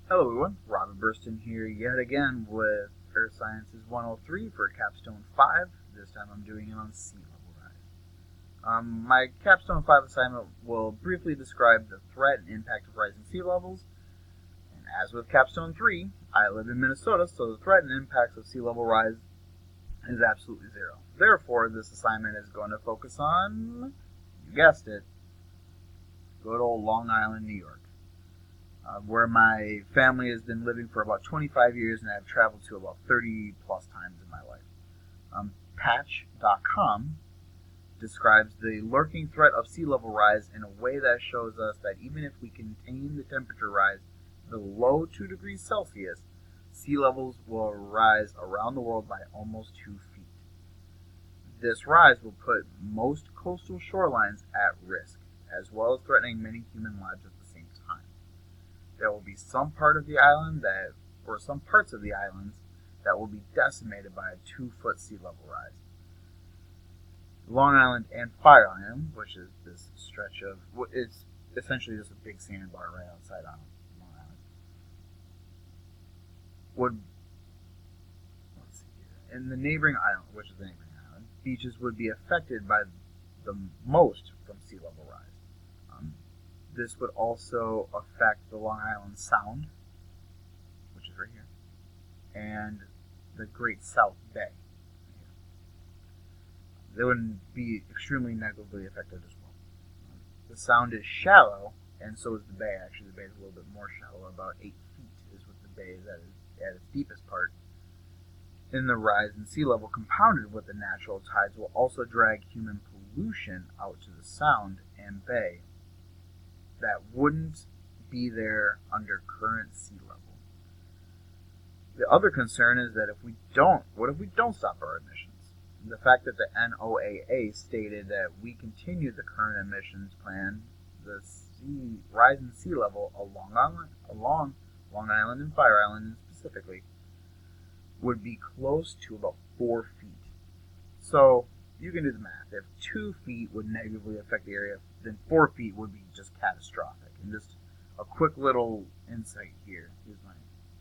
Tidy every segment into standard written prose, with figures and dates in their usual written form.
Hello everyone, Robin Burston here yet again with Earth Sciences 103 for Capstone 5. This time I'm doing it on sea level rise. My Capstone 5 assignment will briefly describe the threat and impact of rising sea levels. And as with Capstone 3, I live in Minnesota, so the threat and impacts of sea level rise is absolutely zero. Therefore, this assignment is going to focus on, you guessed it, good old Long Island, New York. Where my family has been living for about 25 years and I've traveled to about 30 plus times in my life. Patch.com describes the lurking threat of sea level rise in a way that shows us that even if we contain the temperature rise below 2 degrees Celsius, sea levels will rise around the world by almost 2 feet. This rise will put most coastal shorelines at risk, as well as threatening many human lives at the same time. There will be some part of the island or some parts of the islands that will be decimated by a 2-foot sea level rise. Long Island and Fire Island, which is this stretch of, it's essentially just a big sandbar right outside on Long Island, would, let's see here, in the neighboring island, which is the neighboring island, beaches would be affected by the most from sea level rise. This would also affect the Long Island Sound, which is right here, and the Great South Bay. They would be extremely negatively affected as well. The Sound is shallow, and so is the bay. Actually, the bay is a little bit more shallow. About 8 feet is what the bay is at its deepest part. In the rise in sea level, compounded with the natural tides, will also drag human pollution out to the Sound and bay that wouldn't be there under current sea level. The other concern is that what if we don't stop our emissions? The fact that the NOAA stated that we continue the current emissions plan, the rise in sea level along Long Island and Fire Island specifically, would be close to about 4 feet. So you can do the math. If 2 feet would negatively affect the area, then 4 feet would be just catastrophic. And just a quick little insight here. Here's my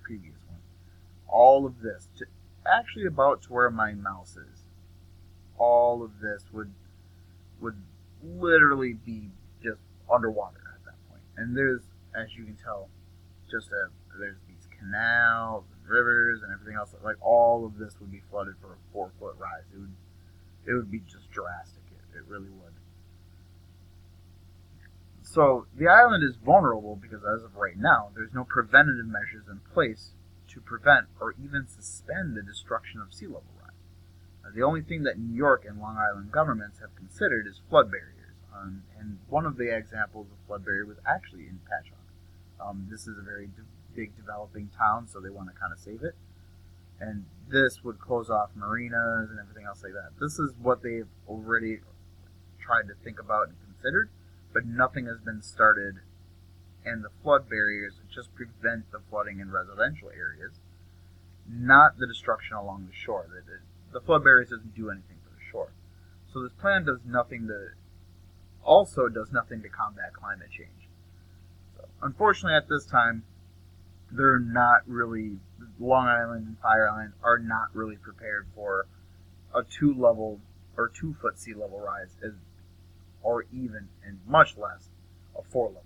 previous one. All of this, actually about to where my mouse is, all of this would literally be just underwater at that point. And there's, as you can tell, there's these canals and rivers and everything else. Like all of this would be flooded for a 4-foot rise. It would be just drastic. It really would. So the island is vulnerable because as of right now, there's no preventative measures in place to prevent or even suspend the destruction of sea level rise. The only thing that New York and Long Island governments have considered is flood barriers. And one of the examples of flood barrier was actually in Patchogue. This is a very big developing town, so they want to kind of save it. And this would close off marinas and everything else like that. This is what they've already tried to think about and considered, but nothing has been started. And the flood barriers just prevent the flooding in residential areas, not the destruction along the shore. The flood barriers doesn't do anything for the shore. So this plan does nothing to combat climate change. So unfortunately, at this time, they're not really, Long Island and Fire Island are not really prepared for a 2-foot sea level rise, or even, and much less, a 4-foot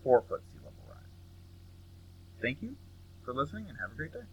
sea level rise. Thank you for listening and have a great day.